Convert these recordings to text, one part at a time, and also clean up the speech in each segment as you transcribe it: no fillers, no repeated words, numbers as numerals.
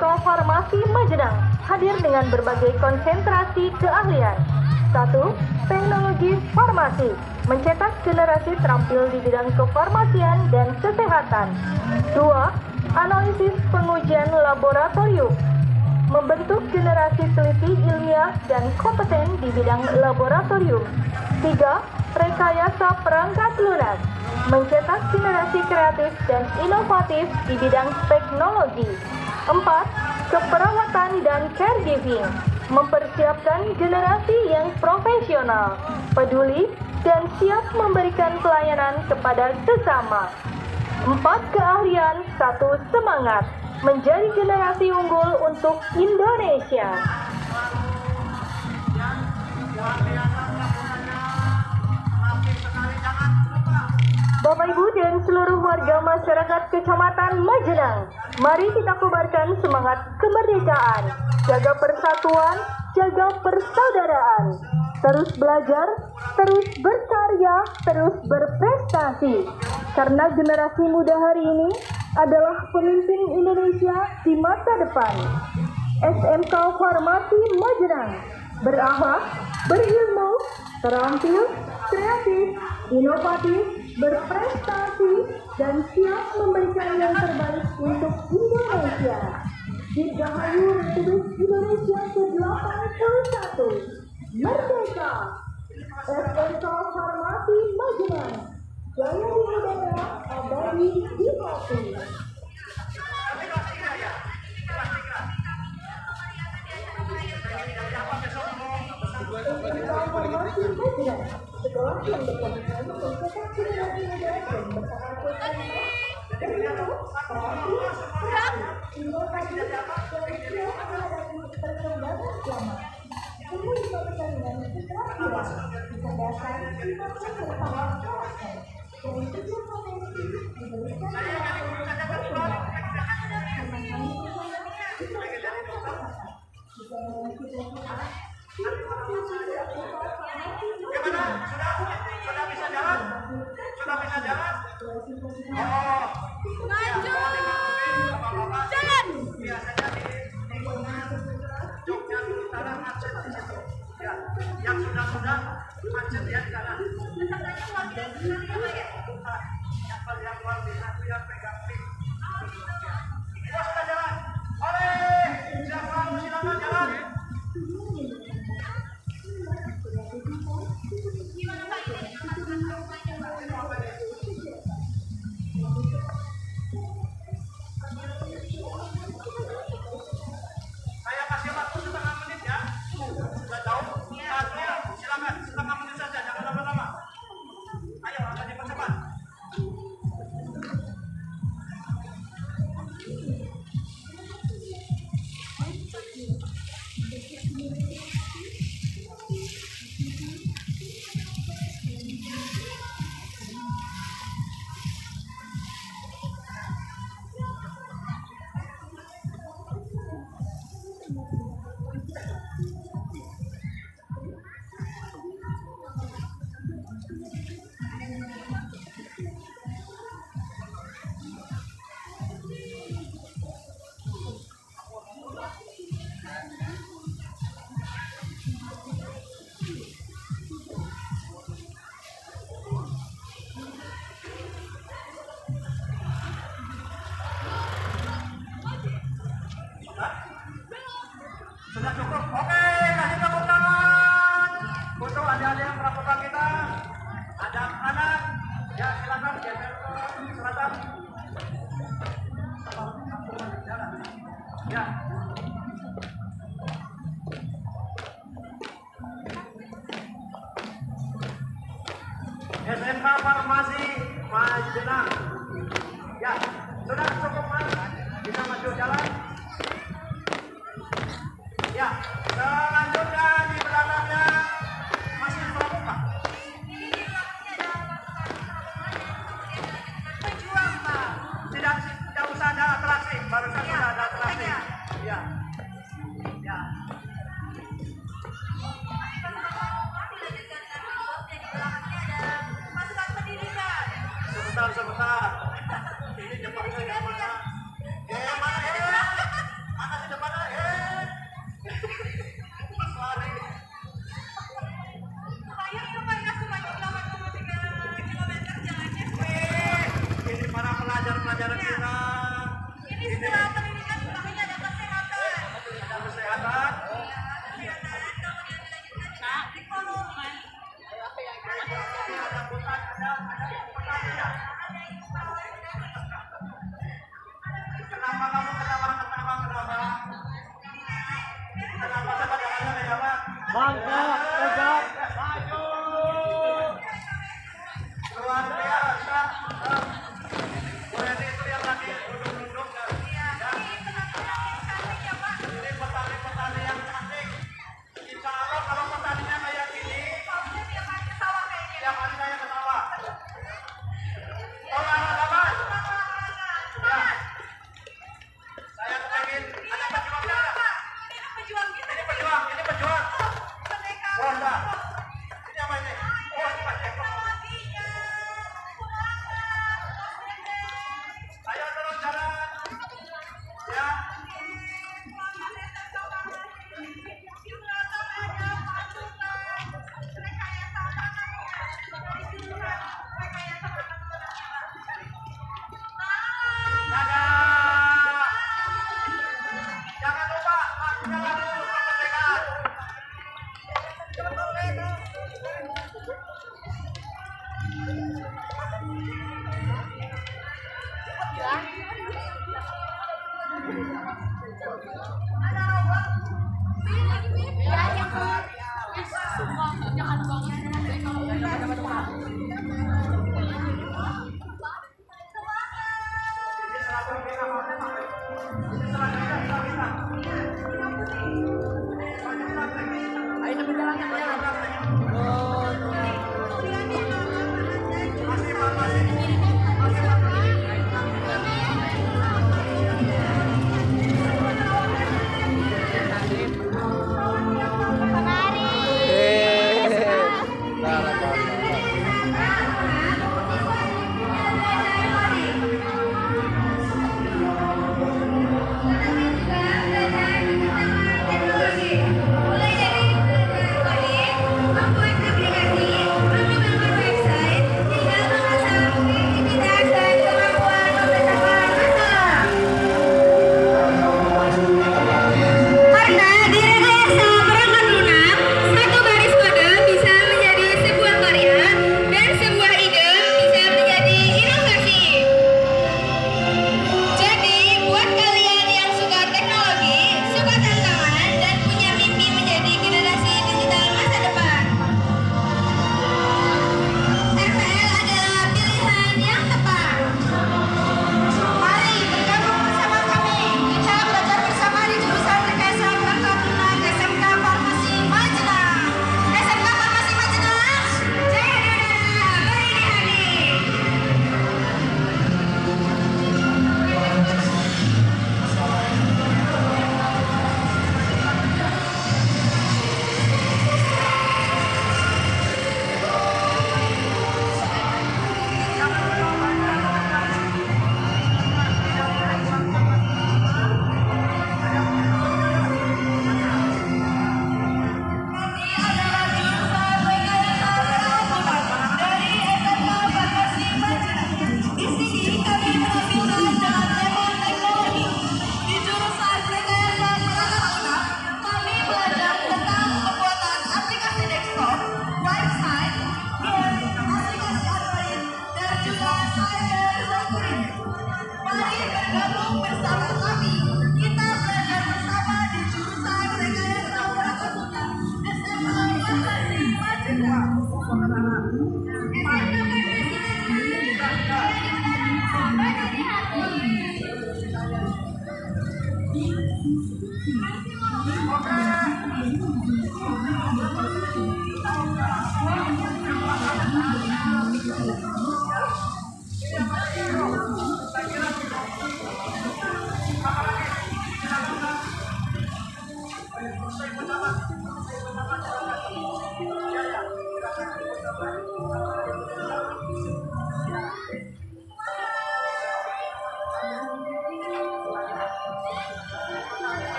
SMK Farmasi Majenang hadir dengan berbagai konsentrasi keahlian. 1. Teknologi farmasi, mencetak generasi terampil di bidang kefarmasian dan kesehatan. 2. Analisis pengujian laboratorium, membentuk generasi teliti ilmiah dan kompeten di bidang laboratorium. 3. Rekayasa perangkat lunak, mencetak generasi kreatif dan inovatif di bidang teknologi. 4. Keperawatan dan caregiving, mempersiapkan generasi yang profesional, peduli, dan siap memberikan pelayanan kepada sesama. 4 keahlian, 1 semangat, menjadi generasi unggul untuk Indonesia. Bapak Ibu dan seluruh warga masyarakat Kecamatan Majenang, mari kita kobarkan semangat kemerdekaan, jaga persatuan, jaga persaudaraan, terus belajar, terus berkarya, terus berprestasi, karena generasi muda hari ini adalah pemimpin Indonesia di masa depan. SMK Farmasi Majenang, berakhlak, berilmu, terampil, kreatif, inovatif, berprestasi, dan siap memberikan yang terbaik untuk Indonesia. Dirgahayu Republik Indonesia ke-81, Merdeka! SMK Farmasi Majenang, jaya di udara, abadi di hati. Sekolah yang berkomitmen mencetak generasi muda dan berkarakter berilmu, kreatif, inovatif, dan siap menghadapi perkembangan zaman. Semua dibagikan dengan keterampilan, kecerdasan, sifat serta karakter, dan setiap potensi diberikan kepada berkembang. Dengan kami bersama, kita bisa masyarakat, bisa dengan cita-cita. Sudah bisa jalan? Sudah bisa jalan? Maju! Jalan! Biasanya di Jogja utara macet di situ. Ya, yang sudah macet ya di sana. Pesertanya luar biasa sekali ya Pak ya? Yang luar biasa itu yang pegang pik. Kita sudah jalan. Oleh, siapa mau silakan jalan. Saya kasih waktu setengah menit ya. Sudah jauh? Silakan setengah menit saja, jangan lama-lama. Ayo, agak cepat-cepat. Sudah cukup? Oke, kasih tepuk tangan untuk adik-adik yang melakukan kita. Ada anak, ya silakan geser ke selatan. Ya. SMK Farmasi Majenang. Ya, sudah cukup Mas. Bisa maju jalan. Ya, selanjutnya di belakangnya masih pramuka. Pejuang Pak. Tidak usah ada atraksi, barusan sudah ada atraksi. jarak kita. Ini setelah pendidikan utamanya ada kesehatan. Ada kesehatan. Kemudian dilanjutkan ekonomi. Ada hutan, ada pertanian. Kenapa kamu kenapa? Kenapa sebenarnya kenapa? Bangga, tegak, Maju. Luar biasa. Boleh itu yang lagi duduk-duduk kan? Ini petani-petani yang cantik. Insya Allah kalau petaninya kayak gini, tiap hari saya ke sawah. Olahraga Mas. Ya. Saya pengen ada pejuangnya. Ini pejuang. Wah, enggak. Ini apa ini? Oh, ini Pak. Ayo terus jalan. Ya. Dadah. Jangan lupa lagunya lagu kemerdekaan.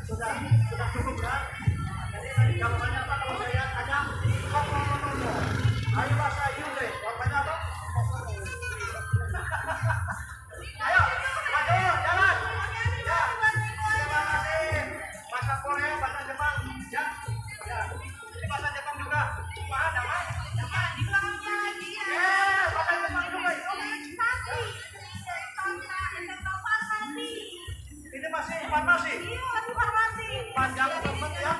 Sudah cukup ya. Jadi tadi jawabannya apa kalau saya tanya? Kokonono. Ayo bahasa Yunde. Jawabannya apa? Ayo, maju, jalan. Ya, terima kasih. Bahasa Korea, bahasa Jepang, ya. Ya, ini bahasa Jepang juga. Paham, damai? Jangan di belakangnya lagi ya. Bahasa Jepang juga itu. Ini masih farmasi. Panjang banget ya.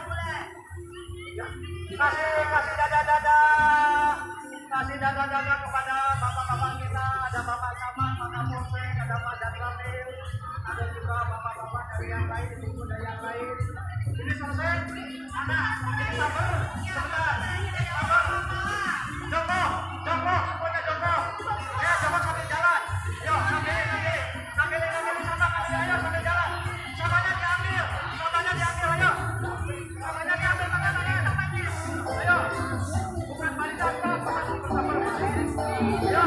Ya. Kasih dada-dada. Kasih dada-dada kepada bapak-bapak kita. Ada Bapak Camat, Pak Kapolsek, ada Pak Danramil, ada juga bapak-bapak dari yang lain, ibu dari yang lain. Ini selesai. Anak, ini sabar. Sebentar. Sabar. Joko, semuanya Joko. Ya, Joko sambil jalan. Yuk, sambil sama kasih ayo sambil jalan. Samanya diambil, ayo. Samanya diambil, ayo. Bukan balik tanpa, bersama. Ayo.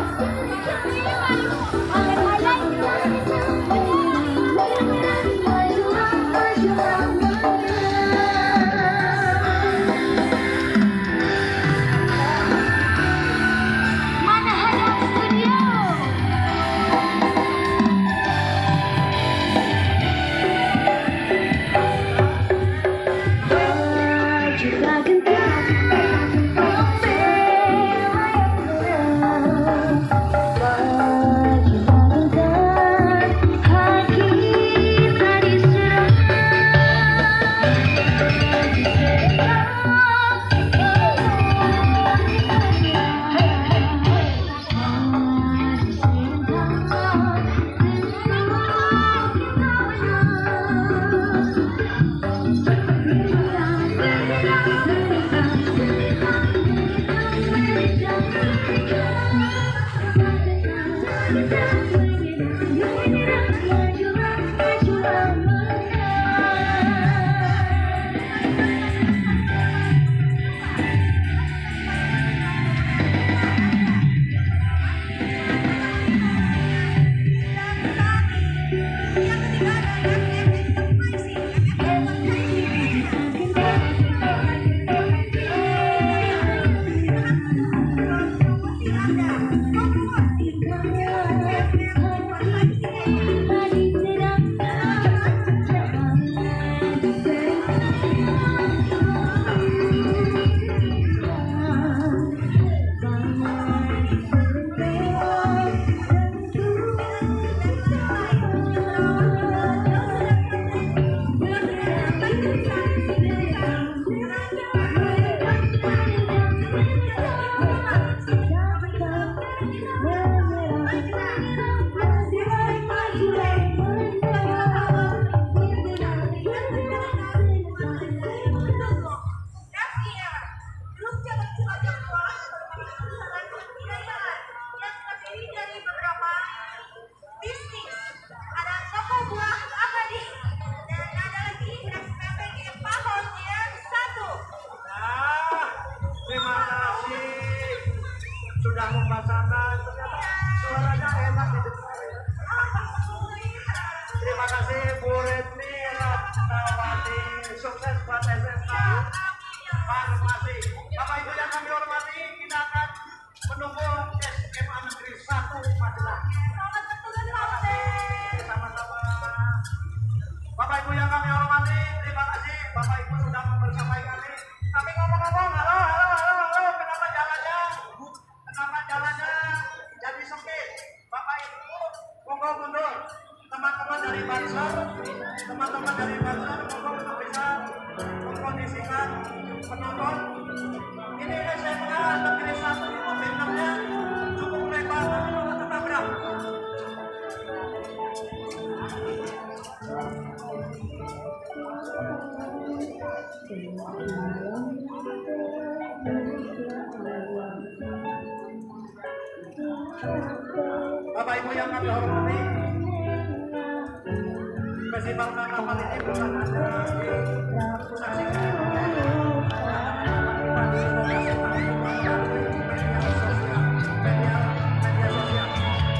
sukses buat SMK Farmasi. Bapak Ibu yang kami hormati, kita akan menunggu SMA Negeri 1 Magelang. Selamat bertugas Pak Ode. Sama-sama. Bapak Ibu yang kami hormati, terima kasih Bapak Ibu sudah membersamai kami. Kami ngomong-ngomong, halo, kenapa jalannya jadi sempit? Bapak Ibu, monggo mundur. Teman-teman dari Banser, monggo untuk bisa mengkondisikan penonton. Ini SMA Negeri 1 itu bintangnya cukup lebar, tapi malah ketabrak. Bapak Ibu yang kami hormati, festival karnaval ini bukan hanya disaksikan oleh media sosial,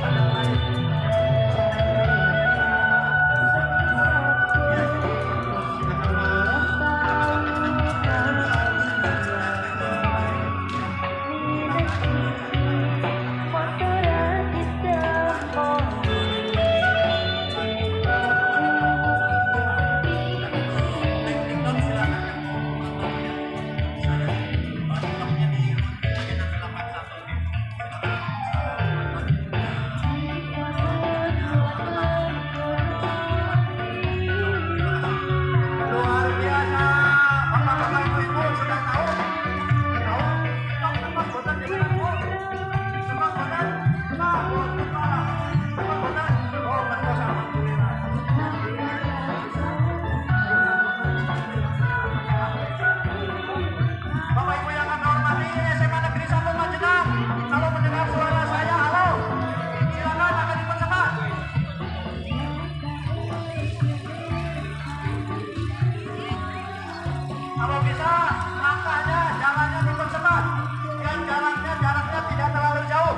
tanah air. Luar biasa, bapak-bapak ibu-ibu sudah tahu, tempat bosan di mana bu? Tempat bosan, tempat bosan, oh berdosa, alhamdulillah. Bapak ibu yang kami hormati, SMA Negeri 1 Magelang, kalau mendengar suara saya, halo, silakan akan dipercepat. Kalau bisa, langkahnya, jalannya dipercepat. Dan jaraknya tidak terlalu jauh.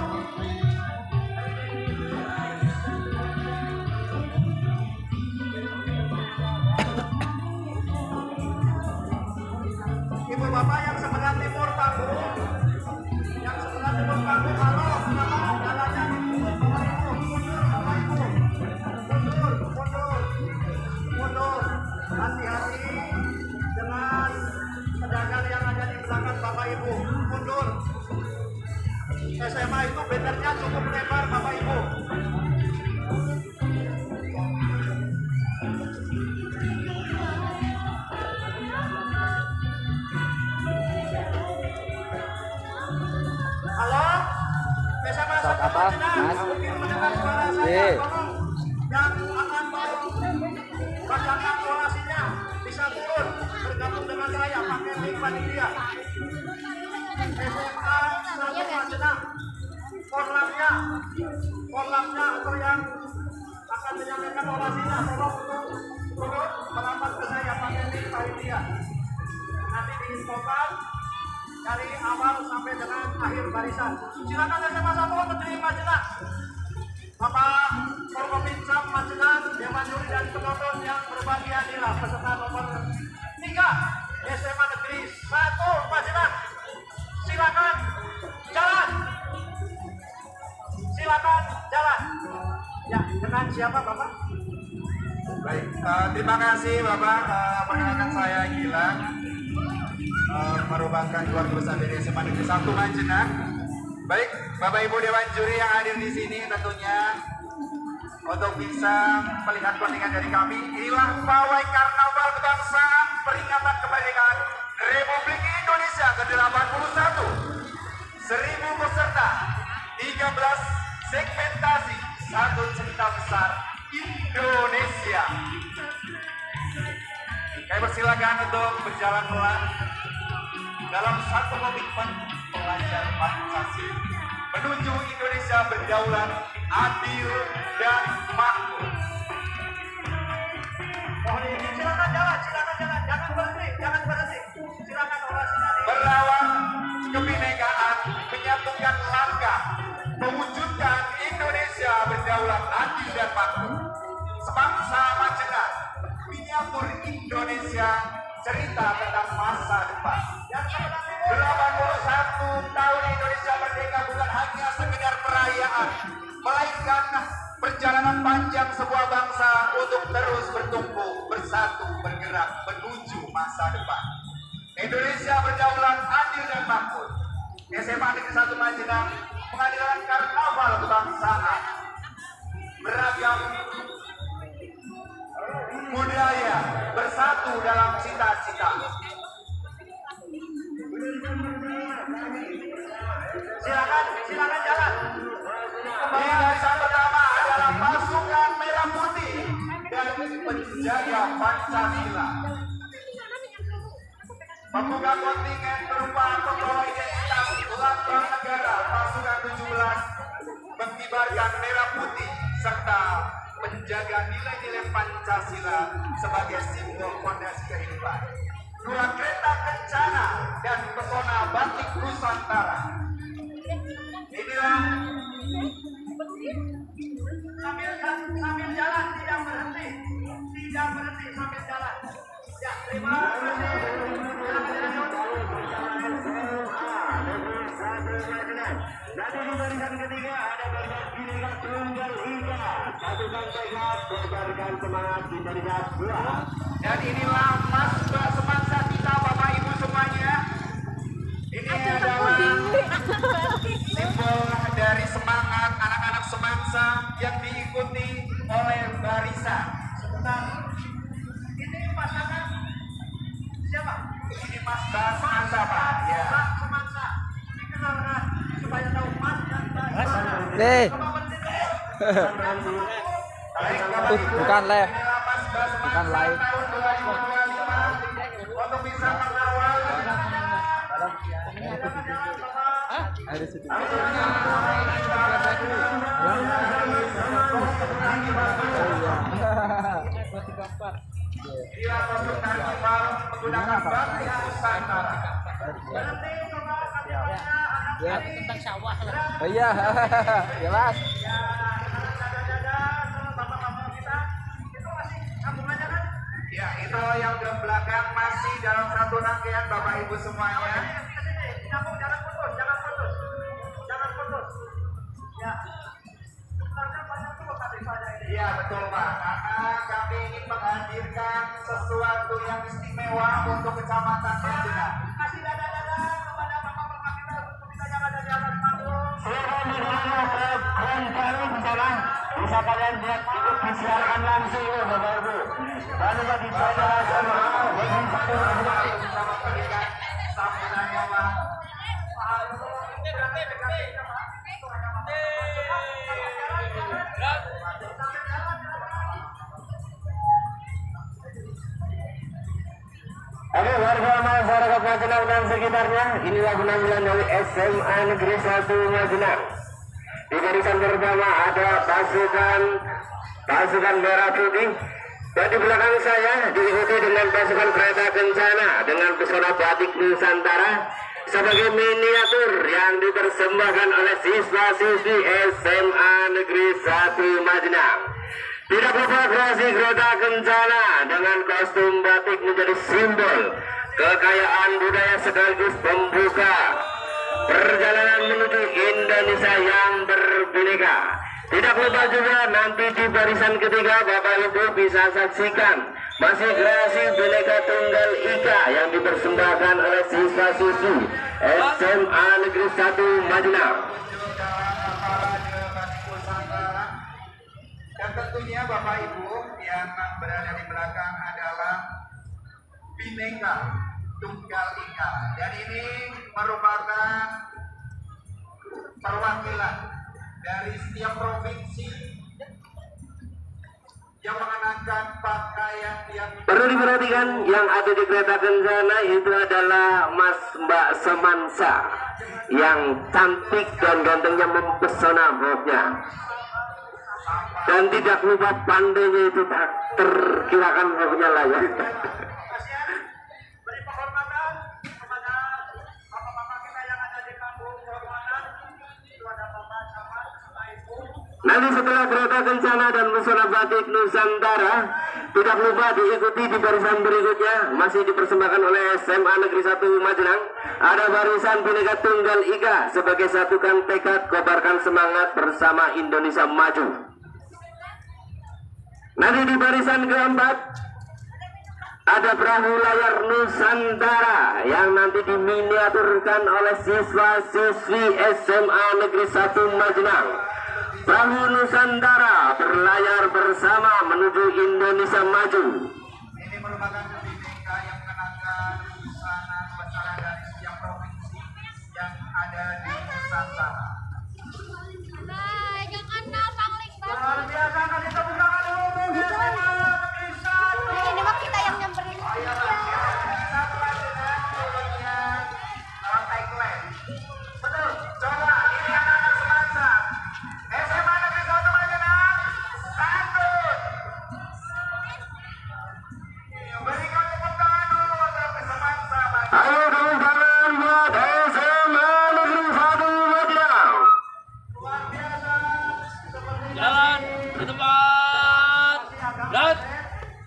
Ibu bapak yang sebelah timur panggung, halo, kenapa jalannya dibuat Bapak Ibu? Mundur. Hati-hati dengan pedagang yang ada di belakang Bapak Ibu. Mundur. SMA itu bannernya cukup lebar Bapak Ibu. Halo, SMA 1 Magelang, mungkin mendengar suara saya, tolong yang akan bacakan orasinya bisa turun bergabung dengan saya pakai link panitia. SMA 1 Magelang, korlamnya atau yang akan menyampaikan orasinya, tolong turun merapat ke saya pakai link panitia. Nanti diinfokan dari awal sampai dengan akhir barisan. Silakan SMA 1 Negeri Magelang. Bapak Forkopimda Magelang, Dewan Juri dan penonton yang berbahagia inilah peserta nomor 3 SMA Negeri 1 Magelang. Silakan jalan. Ya, dengan siapa Bapak? Baik, terima kasih Bapak. Perkenalkan saya Gilang, merupakan keluarga besar dari SMA Negeri 1 Magelang. Baik, Bapak Ibu Dewan Juri yang hadir di sini tentunya untuk bisa melihat pertandingan dari kami. Inilah pawai karnaval kebangsaan peringatan kemerdekaan Republik Indonesia ke-81. 1000 peserta, 13 segmentasi, satu cerita besar Indonesia. Kami persilakan untuk berjalan pelan dalam satu komitmen pelajar Pancasila menuju Indonesia berdaulat, adil, dan makmur. Mohon izin, silakan jalan, jangan berhenti. Silakan orasinya. Merawat kebinekaan, menyatukan langkah, mewujudkan Indonesia berdaulat, adil, dan makmur. Sebangsa Magelang, miniatur Indonesia cerita tentang masa depan. 81 tahun Indonesia Merdeka bukan hanya sekedar perayaan, melainkan perjalanan panjang sebuah bangsa untuk terus bertumbuh, bersatu, bergerak menuju masa depan. Indonesia berdaulat, adil dan makmur. SMA Negeri 1 Majenang mengadakan karnaval kebangsaan, beragam budaya bersatu dalam cita-cita. Silakan jalan. Di barisan pertama adalah pasukan merah putih dan penjaga Pancasila. Pembuka kontingen berupa pembawa identitas lambang negara pasukan 17 mengibarkan merah putih serta menjaga nilai-nilai Pancasila sebagai simbol fondasi kehidupan. 2 kereta kencana dan pesona batik Nusantara. Inilah sambil jalan, tidak berhenti sambil jalan. Ya, terima kasih. Nanti di barisan ketiga ada barisan Bineka Tunggal Ika. Satukan tekad, tebarkan semangat di barisan 2. Dan inilah Mas Semansa kita, Bapak Ibu semuanya. Ini adalah simbol dari semangat anak-anak Semansa yang diikuti oleh barisan. Sebentar. Ini pasangan siapa? Ini Mas Semansa, Pak. Ya. Semansa. Dikenalkan supaya tahu Mas dan Nih. Bukan live. Bukan live. Untuk bisa mengawal Ada situ. dia masuk karnaval menggunakan batik Nusantara. Ya. Oh iya, jelas. Ya, itu yang di belakang masih dalam satu rangkaian Bapak Ibu semuanya. Iya betul Pak, karena kami ingin menghadirkan sesuatu yang istimewa untuk Kecamatan Majenang. Kasih dada-dada kepada bapak-bapak kita untuk kita yang ada di atas panggung. Bisa kalian lihat ikut disiarkan langsung ya Bapak Ibu. Lalu bagi saudara semua Sama berikan sambutannya Pak. Oke, warga masyarakat Majenang dan sekitarnya, inilah penampilan dari SMA Negeri 1 Majenang. Di barisan pertama ada pasukan merah putih, dan di belakang saya diikuti dengan pasukan kereta kencana dengan pesona batik Nusantara sebagai miniatur yang dipersembahkan oleh siswa-siswi SMA Negeri 1 Majenang. Tidak lupa kreasi kereta kencana dengan kostum batik menjadi simbol kekayaan budaya sekaligus pembuka perjalanan menuju Indonesia yang berbineka. Tidak lupa juga nanti di barisan ketiga Bapak Ibu bisa saksikan masih kreasi Bineka Tunggal Ika yang dipersembahkan oleh siswa-siswi SMA Negeri 1 Majenang. Dan tentunya Bapak Ibu yang berada di belakang adalah Bineka Tunggal Ika. Dan ini merupakan perwakilan dari setiap provinsi yang mengenakan pakaian yang perlu diperhatikan yang ada di kereta kencana itu adalah Mas Mbak Semansa yang cantik dan gantengnya mempesona roknya. Dan tidak lupa pandainya itu tak terkirakan roknya lah ya. beri penghormatan kepada bapak-bapak kita yang ada di kampung kehormatan. Itu ada Bapak Camat, Bapak Ibu. Nanti setelah kereta kencana dan pesona batik Nusantara, Tidak lupa diikuti di barisan berikutnya, masih dipersembahkan oleh SMA Negeri 1 Magelang. Ada barisan Bhinneka Tunggal Ika sebagai satukan tekad kobarkan semangat bersama Indonesia Maju. Nanti di barisan keempat ada perahu layar Nusantara yang nanti diminiaturkan oleh siswa-siswi SMA Negeri 1 Magelang. Perahu Nusantara berlayar bersama menuju Indonesia Maju. Ini merupakan BPK yang mengenangkan busana busana dari setiap provinsi yang ada di Nusantara. Luar biasa, kasih tepuk tangan dulu untuk SMA Negeri 1. Ini mah kita yang nyamperin. Betul, coba ini anak-anak semangsa. SMA Negeri 1 Magelang, santun. Berikan tepuk tangan dulu untuk semangsa. Ayo tepuk tangan buat SMA Negeri 1 Magelang. Luar biasa. Jalan di tempat. Dan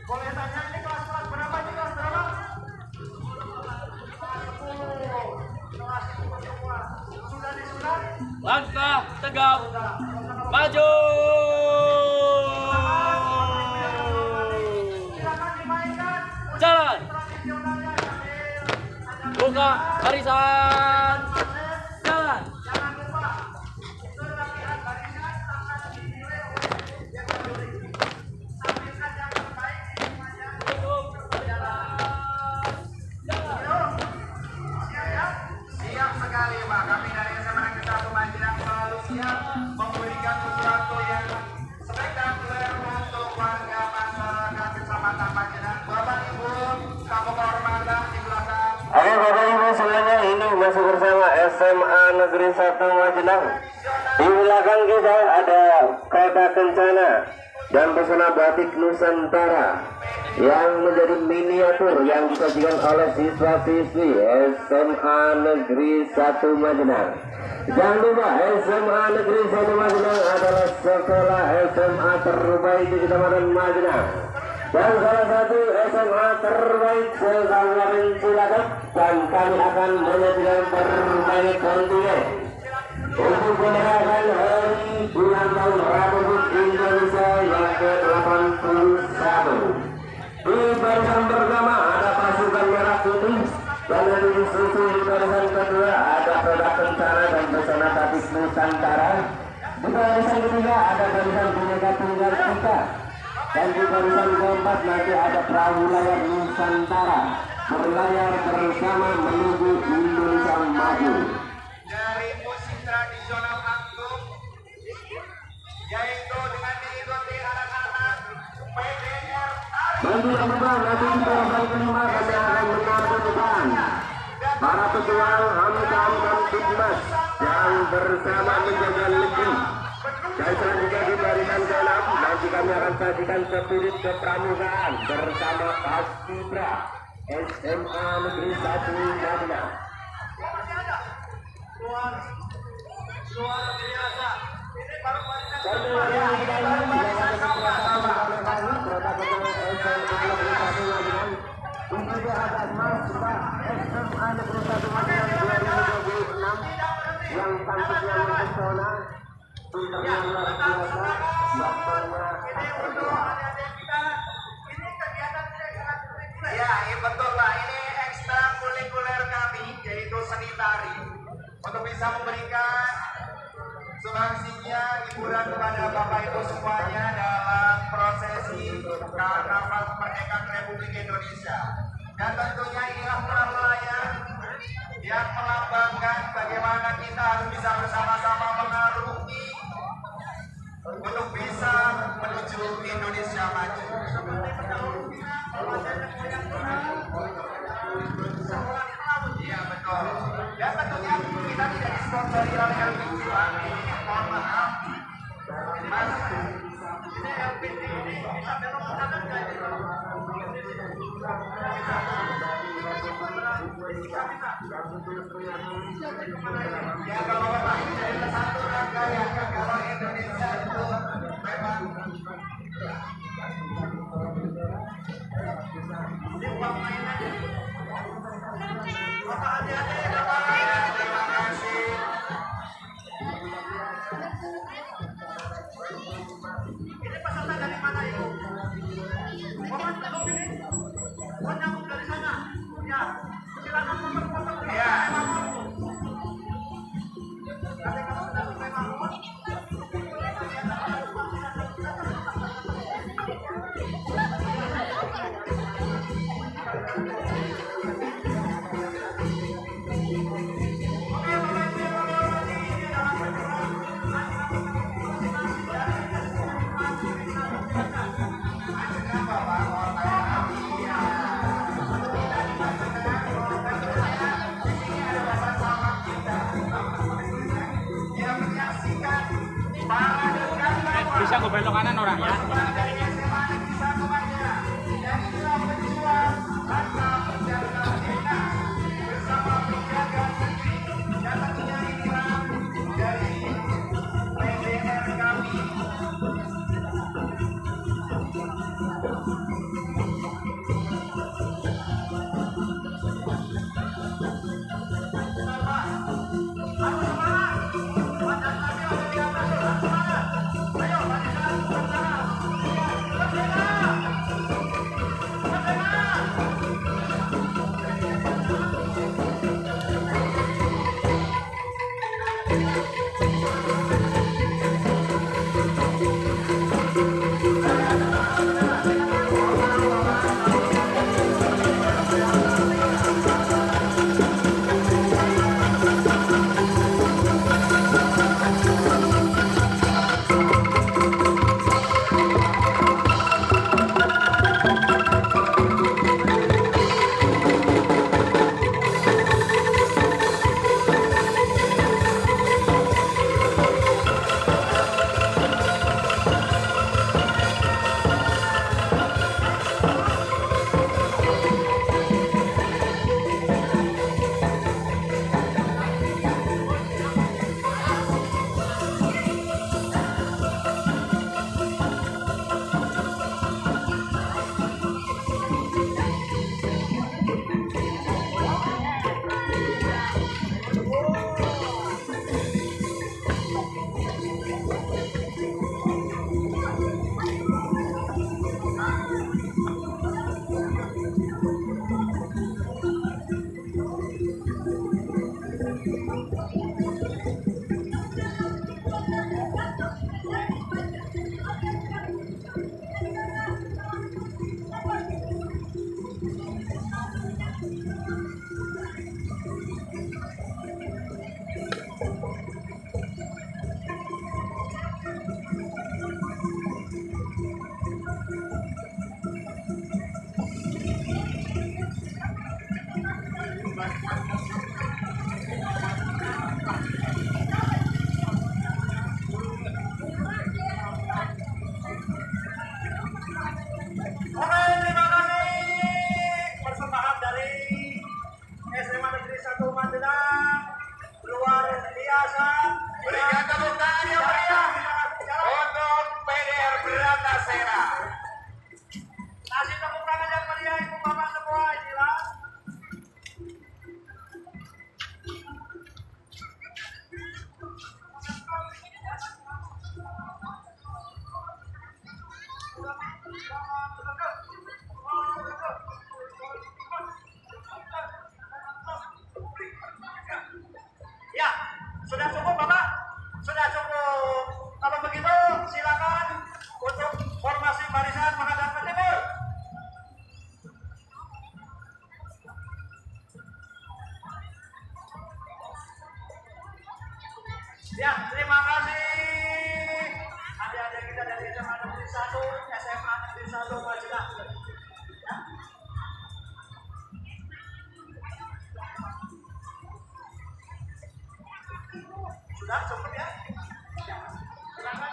Boleh tanya ini kelas berapa nih, kelas berapa? Sudah disunat? langkah tegap maju. Silakan dimainkan. Jalan. Tradisionalnya sambil Buka barisan. Jalan. jangan lupa serpihan barisan tangan dinilai oleh yang berdiri. Sampaikan yang terbaik semuanya. Siap sekali Pak, kami dari SMA Negeri 1 Magelang selalu siap memberikan sesuatu yang spektakuler untuk warga masyarakat Kecamatan Magelang. Bapak Ibu, tamu kehormatan di belakang. Ayo Bapak Ibu semuanya, ini masih bersama SMA Negeri 1 Magelang. Di belakang kita ada kereta kencana dan pesona batik Nusantara yang menjadi miniatur yang disajikan oleh siswa-siswi SMA Negeri 1 Magelang. Jangan lupa SMA Negeri 1 Magelang adalah sekolah SMA terbaik di Kecamatan Magelang dan salah satu SMA terbaik se-Kabupaten Cilacap, dan kami akan menyajikan berbagai kontingen untuk merayakan hari ulang tahun Republik Indonesia yang ke-81. Di barisan pertama ada pasukan merah putih, dan nanti disusul di barisan kedua ada produk kencana dan pesona batik Nusantara. Di barisan ketiga ada barisan Bhinneka Tunggal Ika, dan di barisan keempat nanti ada perahu layar Nusantara berlayar bersama menuju Indonesia Maju. Dari musik tradisional angklung, yaitu dengan diikuti anak-anak PDR Dan tidak lupa nanti di barisan kelima kami akan menampilkan para pejuang HAMKAM dan Bitmas yang bersama menjaga negeri. Dan selanjutnya di barisan ke-6 nanti kami akan sajikan spirit kepramukaan bersama Paskibra SMA Negeri 1 Magelang. luar biasa. Ini baru yang tampilnya mempesona, pinternya luar biasa, waktunya Ya, ini betul Pak. Ini ekstrakurikuler kami, yaitu seni tari, untuk bisa memberikan sumbangsinya hiburan kepada Bapak Ibu semuanya dalam prosesi Karnaval Kemerdekaan Republik Indonesia. Dan tentunya inilah perahu layar yang melambangkan bagaimana kita harus bisa bersama-sama mengarungi untuk bisa menuju Indonesia maju. Iya betul. Dan tentunya kita tidak disponsori oleh LPG. Mohon maaf. Mas, ini LPG ini bisa belok ke kanan nggak? Ya kalau Bapak ini jadi satu rangkaian, kalau Indonesia itu memang Ini uang mainan ya. Bapak adik-adik, Bapak. Ya, terima kasih. Ini peserta dari mana Ibu? Bapak belum ini? Oh, nyambung dari sana. Ya, silakan foto-foto. Ya. Nanti kalau sudah selesai bangun, Bisa gue belok kanan orang ya. Oke, terima kasih. Persembahan dari SMA Negeri 1 Magelang luar biasa. Berikan tepuk tangan yang meriah untuk PDR Bratasena. Kasih tepuk tangan yang meriah ibu bapak semua, inilah. Ya, sudah cukup Bapak? Sudah cukup. Kalau begitu silakan untuk formasi barisan menghadap ke timur. Ya, terima kasih. Adik-adik kita dari SMA Negeri 1, SMA Negeri 1 Magelang. Ya. Sudah cukup ya? Silakan.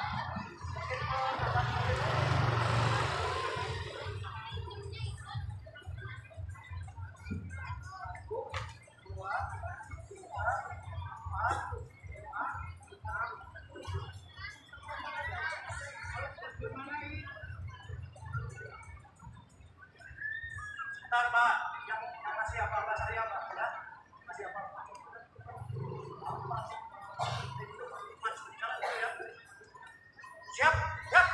Ntar Mbak, yang kasih apa Mbak saya Mbak? Ya? Kasih apa? Siap? Siap?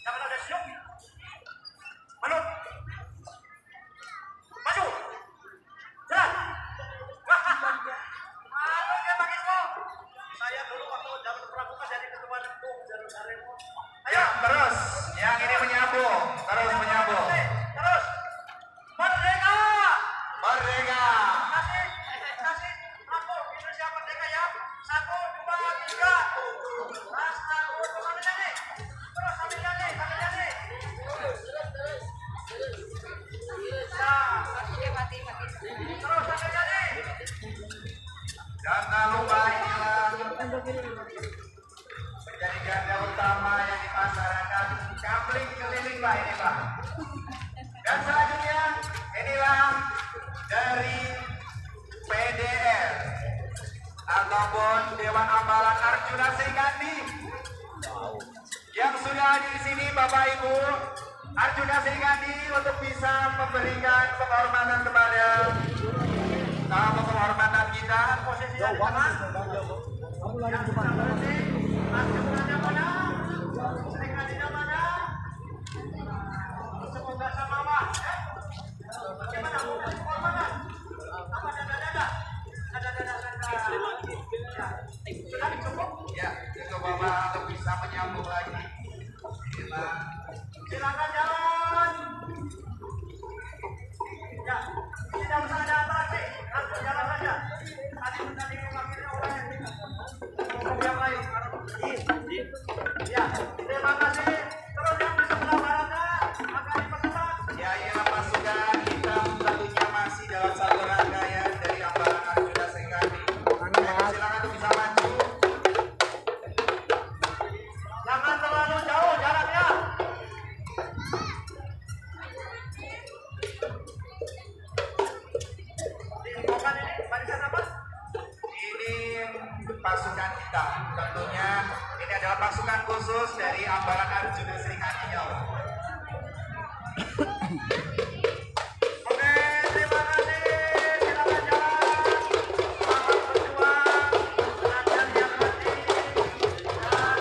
Jangan ada siap. Manut. Maju. Jalan. Halo dia Pak Ismo. Saya dulu waktu zaman pramuka jadi ketua Rembuk jalur Rembuk. Ayo Terus, yang ini menyambung. Terus menyambung. terus. Merdeka. Merdeka. Kasih aku Indonesia merdeka ya. 1, 2, 3. Sambil nyanyi. Terus sambil nyanyi. Terus sambil nyanyi. Jangan lupa inilah menjadi garda utama yang dipasarkan. Kamling keliling Pak ini Pak. Dan selanjutnya inilah dari PDR ataupun Dewan Ambalan Arjuna Srikandi yang sudah hadir di sini Bapak Ibu Arjuna Srikandi untuk bisa memberikan penghormatan kepada tamu penghormatan kita. Posisinya di mana? Yang sudah berhenti. Arjunanya mana? Serikandinya mana? Semoga sama Allah. Bagaimana? Penghormatan. Apa dada? Sudah cukup? Ya, itu Bapak untuk bisa menyambung lagi. Silakan jalan. Ya, tidak usah ada atraksi. Langsung jalan saja. Tadi memanggilnya orang yang lain. Ya, terima kasih. Terus yang di sebelah baratnya akan dipercepat. Ya, inilah pasukan hitam tentunya masih dalam satu rangkaian dari Ambalan Arjuna Srikandi. Silakan untuk bisa maju. Jangan terlalu jauh jaraknya. Diinfokan ini barisan apa? Ini pasukan hitam tentunya ini adalah pasukan khusus dari Ambalan Arjuna Srikandi. Oke, terima kasih. Silakan jalan. Selamat berjuang. Latihan yang hati. Dan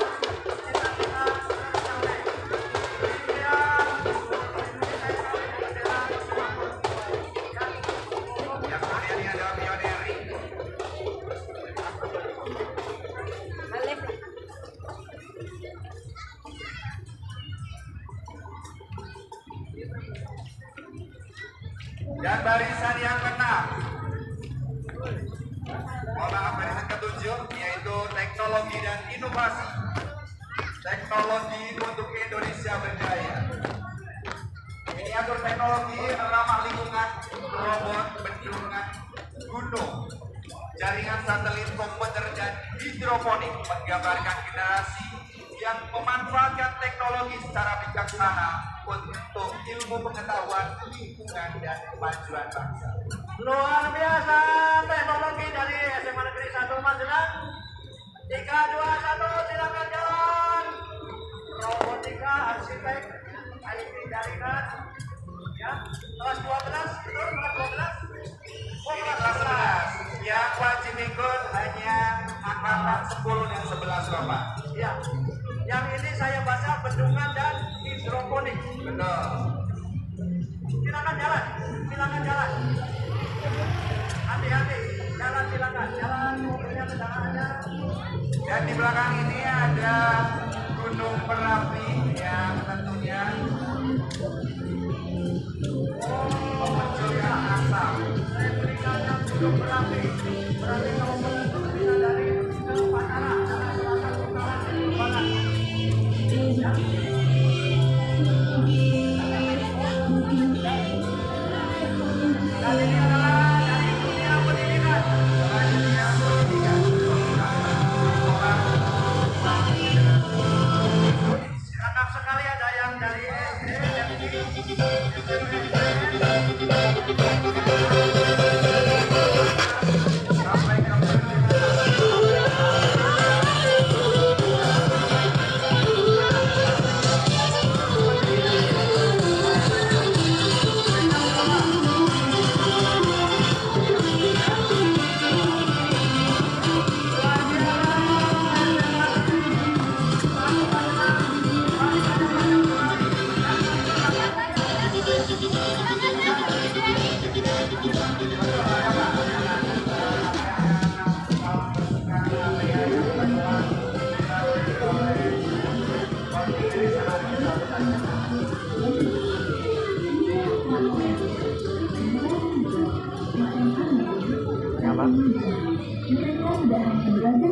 cita-cita tercapai. Impian Indonesia bendera bersama. Yang kemudian ini adalah pioneri. Dan barisan yang keenam, barisan ketujuh yaitu teknologi dan inovasi. Teknologi untuk Indonesia berdaya. Miniatur teknologi ramah lingkungan, robot bendungan, gunung, jaringan satelit komputer dan hidroponik menggambarkan generasi yang memanfaatkan teknologi secara bijaksana untuk ilmu pengetahuan lingkungan dan kemajuan bangsa. Luar biasa teknologi dari SMA Negeri 1 Magelang. 3, 2, 1, silakan jalan. Robotika, arsitek, IT jaringan. Ya, kelas 12, itu kelas 12. Oh, Ini kelas kelas 11. 11. Yang wajib ikut hanya angkatan 10 dan 11 Bapak. Ya, yang ini saya baca bendungan dan hidroponik. Betul. Silakan jalan, hati-hati, jalan silakan, jalan mobilnya kendaraannya. Dan di belakang ini ada Gunung Merapi yang tentunya memunculkan asap. Saya berikan yang gunung berapi, berarti kalau berarti dari empat arah, arah selatan, utara, timur, barat. Ya. Dan ini adalah dari dunia pendidikan. Lengkap sekali ada yang dari SD, sampai ke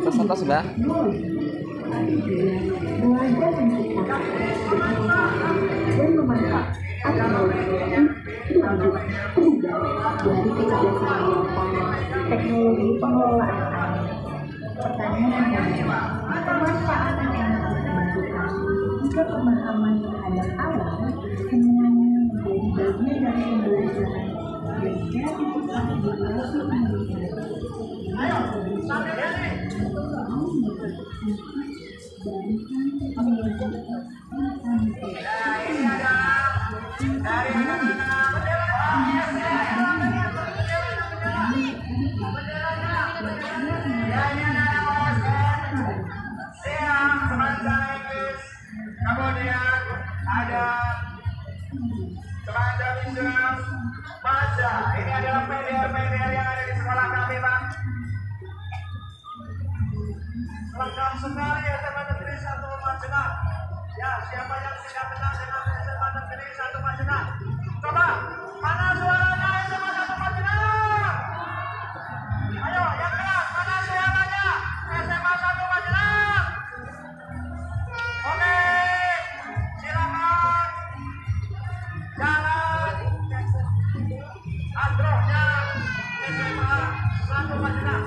Peserta sudah. Belajar menciptakan dan memanfaatkan dari kecerdasan buatan, teknologi pengelolaan air, pertanian dan pemanfaatan energi terbarukan juga pemahaman terhadap alam semuanya menjadi bagian dari pembelajaran dan kreativitas generasi Indonesia. Dari anak-anak siang sepanjang Inggris, kemudian ada sepanjang Inggris baca. Ini adalah PDR yang ada di sekolah kami, Pak. Lengkap sekali SMA Negeri 1 Majenang. Ya, siapa yang tidak kenal dengan SMA Negeri 1 Majenang? Coba, mana suaranya SMA 1 Majenang? Ayo, yang keras, mana suaranya SMA 1 Majenang? Oke, silakan. Jalan androhnya SMA 1 Majenang.